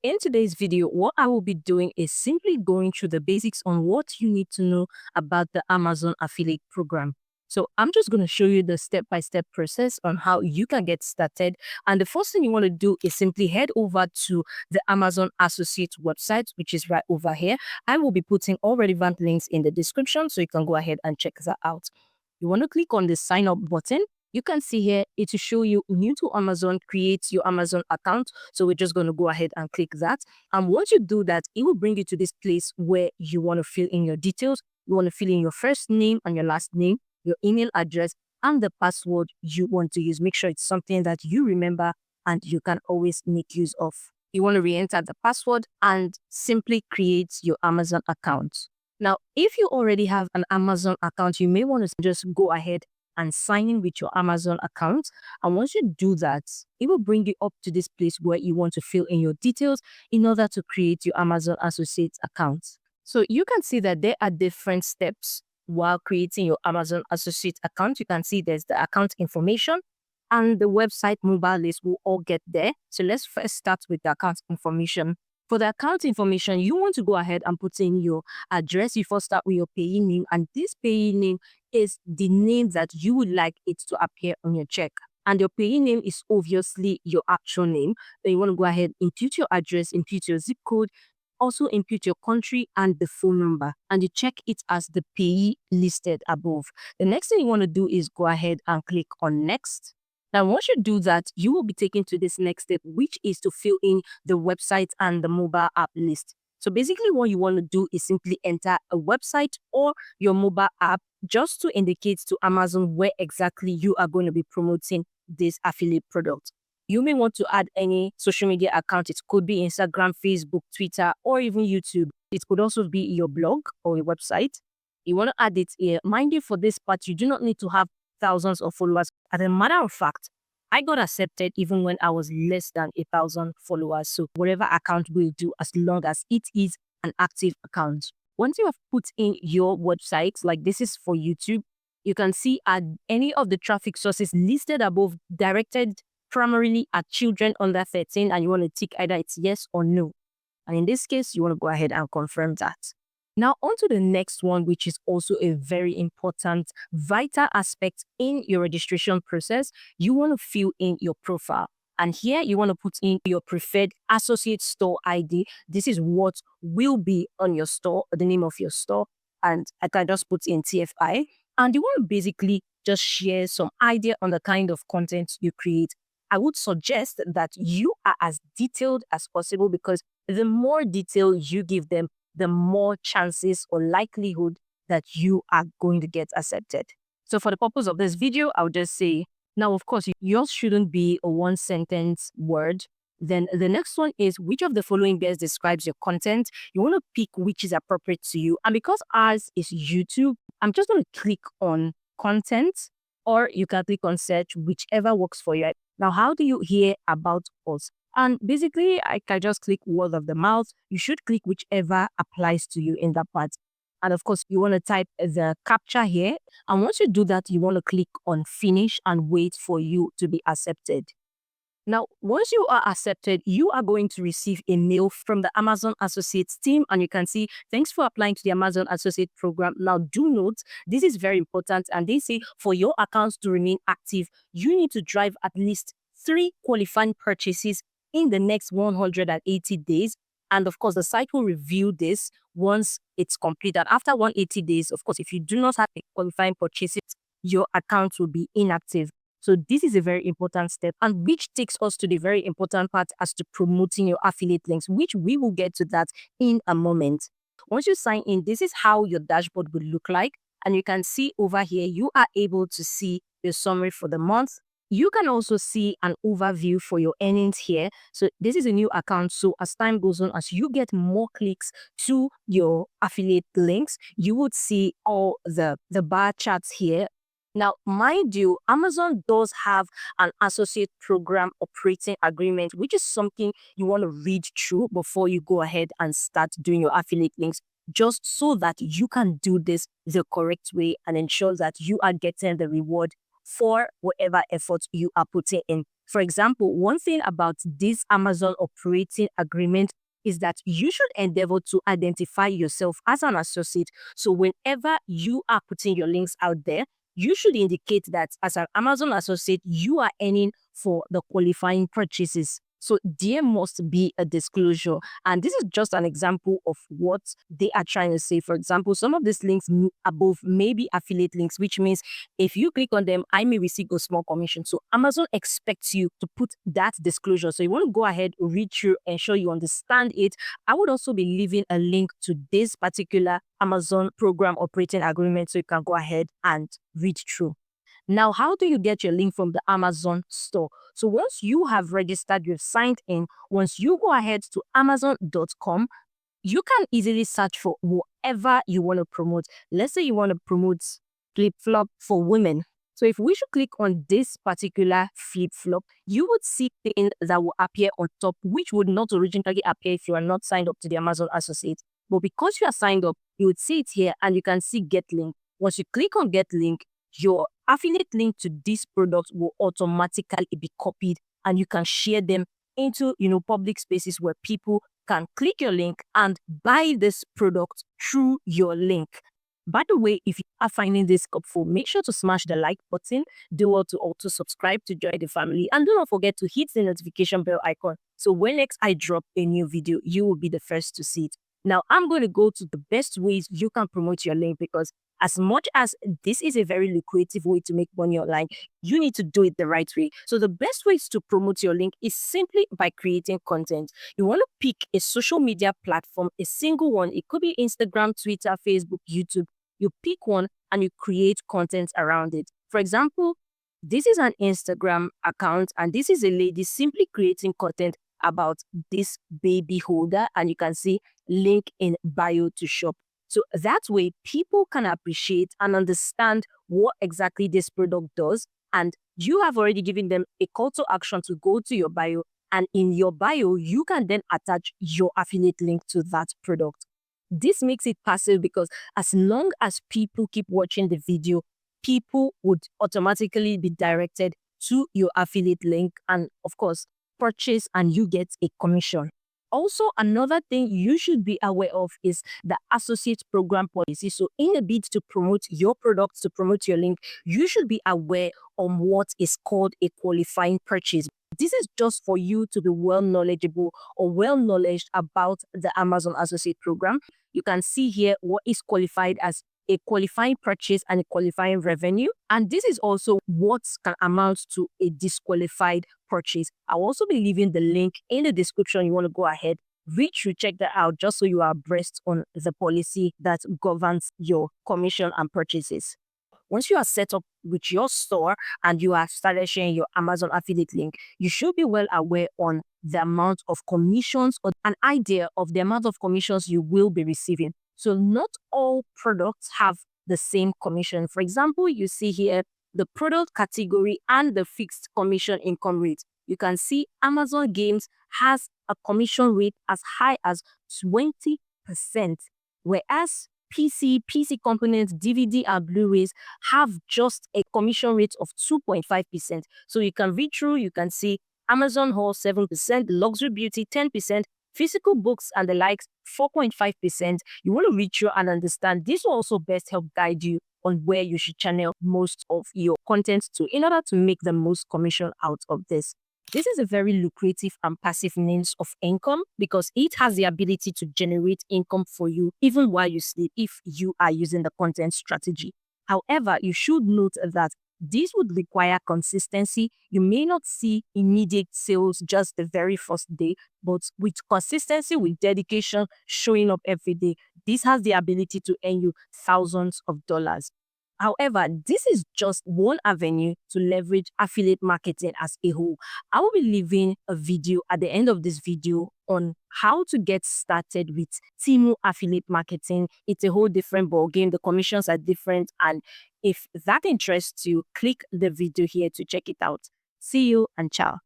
In today's video, what I will be doing is simply going through the basics on what you need to know about the Amazon affiliate program. So I'm just going to show you the step-by-step process on how you can get started. And the first thing you want to do is simply head over to the Amazon Associates website, which is right over here. I will be putting all relevant links in the description, so you can go ahead and check that out. You want to click on the sign up button. You can see here, it will show you new to Amazon, create your Amazon account. So we're just going to go ahead and click that. And once you do that, it will bring you to this place where you want to fill in your details. You want to fill in your first name and your last name, your email address, and the password you want to use. Make sure it's something that you remember and you can always make use of. You want to re-enter the password and simply create your Amazon account. Now, if you already have an Amazon account, you may want to just go ahead and sign in with your Amazon account. And once you do that, it will bring you up to this place where you want to fill in your details in order to create your Amazon Associates account. So you can see that there are different steps while creating your Amazon Associates account. You can see there's the account information and the website mobile list will all get there. So let's first start with the account information. For the account information, you want to go ahead and put in your address. You first start with your payee name, and this payee name is the name that you would like it to appear on your check. And your payee name is obviously your actual name. Then you want to go ahead, input your address, input your zip code, also input your country and the phone number, and you check it as the payee listed above. The next thing you want to do is go ahead and click on next. Now, once you do that, you will be taken to this next step, which is to fill in the website and the mobile app list. So basically what you want to do is simply enter a website or your mobile app just to indicate to Amazon where exactly you are going to be promoting this affiliate product. You may want to add any social media account. It could be Instagram, Facebook, Twitter, or even YouTube. It could also be your blog or your website. You want to add it here. Mind you, for this part, you do not need to have thousands of followers. As a matter of fact, I got accepted even when I was less than 1,000 followers. So whatever account will do as long as it is an active account. Once you have put in your website, like this is for YouTube, you can see at any of the traffic sources listed above directed primarily at children under 13, and you want to tick either it's yes or no. And in this case, you want to go ahead and confirm that. Now, on to the next one, which is also a very important, vital aspect in your registration process. You want to fill in your profile. And here you want to put in your preferred associate store ID. This is what will be on your store, the name of your store. And I can just put in TFI. And you want to basically just share some idea on the kind of content you create. I would suggest that you are as detailed as possible, because the more detail you give them, the more chances or likelihood that you are going to get accepted. So for the purpose of this video, I'll just say, now, of course, yours shouldn't be a one sentence word. Then the next one is, which of the following best describes your content? You want to pick which is appropriate to you. And because ours is YouTube, I'm just going to click on content, or you can click on search, whichever works for you. Now, how do you hear about us? And basically, I can just click word of the mouth. You should click whichever applies to you in that part. And of course, you want to type the captcha here. And once you do that, you want to click on finish and wait for you to be accepted. Now, once you are accepted, you are going to receive a mail from the Amazon Associates team, and you can see, thanks for applying to the Amazon Associate program. Now, do note, this is very important, and they say for your accounts to remain active, you need to drive at least 3 qualifying purchases in the next 180 days. And of course, the site will review this once it's completed. After 180 days, of course, if you do not have a qualifying purchases, your account will be inactive. So this is a very important step, and which takes us to the very important part as to promoting your affiliate links, which we will get to that in a moment. Once you sign in, this is how your dashboard will look like. And you can see over here, you are able to see the summary for the month. You can also see an overview for your earnings here. So this is a new account. So as time goes on, as you get more clicks to your affiliate links, you would see all the bar charts here. Now, mind you, Amazon does have an associate program operating agreement, which is something you want to read through before you go ahead and start doing your affiliate links, just so that you can do this the correct way and ensure that you are getting the reward for whatever effort you are putting in. For example, one thing about this Amazon operating agreement is that you should endeavor to identify yourself as an associate. So whenever you are putting your links out there, you should indicate that as an Amazon associate, you are earning for the qualifying purchases. So there must be a disclosure. And this is just an example of what they are trying to say. For example, some of these links above may be affiliate links, which means if you click on them, I may receive a small commission. So Amazon expects you to put that disclosure. So you want to go ahead, read through, ensure you understand it. I would also be leaving a link to this particular Amazon program operating agreement so you can go ahead and read through. Now, how do you get your link from the Amazon store? So once you have registered, you've signed in, once you go ahead to amazon.com, you can easily search for whatever you want to promote. Let's say you want to promote flip-flop for women. So if we should click on this particular flip-flop, you would see things that will appear on top, which would not originally appear if you are not signed up to the Amazon Associate. But because you are signed up, you would see it here and you can see Get Link. Once you click on Get Link, your affiliate link to this product will automatically be copied and you can share them into public spaces where people can click your link and buy this product through your link. By the way, if you are finding this helpful, make sure to smash the like button, do well to also subscribe to join the family, and do not forget to hit the notification bell icon so when next I drop a new video, you will be the first to see it. Now, I'm going to go to the best ways you can promote your link, because as much as this is a very lucrative way to make money online, you need to do it the right way. So the best ways to promote your link is simply by creating content. You want to pick a social media platform, a single one. It could be Instagram, Twitter, Facebook, YouTube. You pick one and you create content around it. For example, this is an Instagram account and this is a lady simply creating content about this baby holder, and you can see link in bio to shop. So that way people can appreciate and understand what exactly this product does, and you have already given them a call to action to go to your bio, and in your bio you can then attach your affiliate link to that product. This makes it passive because as long as people keep watching the video, people would automatically be directed to your affiliate link and of course purchase, and you get a commission. Also, another thing you should be aware of is the associate program policy. So in a bid to promote your products, to promote your link, you should be aware on what is called a qualifying purchase. This is just for you to be well knowledgeable or well knowledge about the Amazon Associate program. You can see here what is qualified as a qualifying purchase and a qualifying revenue. And this is also what can amount to a disqualified purchase. I'll also be leaving the link in the description. You want to go ahead, read through, check that out, just so you are abreast on the policy that governs your commission and purchases. Once you are set up with your store and you have started sharing your Amazon affiliate link, you should be well aware on the amount of commissions or an idea of the amount of commissions you will be receiving. So not all products have the same commission. For example, you see here the product category and the fixed commission income rate. You can see Amazon Games has a commission rate as high as 20%, whereas PC components, DVD and Blu-rays have just a commission rate of 2.5%. So you can read through, you can see Amazon Hall 7%, Luxury Beauty 10%, physical books and the likes 4.5%. You want to read through and understand. This will also best help guide you on where you should channel most of your content to in order to make the most commission out of this. This is a very lucrative and passive means of income because it has the ability to generate income for you even while you sleep if you are using the content strategy. However, you should note that this would require consistency. You may not see immediate sales just the very first day, but with consistency, with dedication, showing up every day, this has the ability to earn you thousands of dollars. However, this is just one avenue to leverage affiliate marketing as a whole. I will be leaving a video at the end of this video on how to get started with Temu affiliate marketing. It's a whole different ballgame. The commissions are different. And if that interests you, click the video here to check it out. See you and ciao.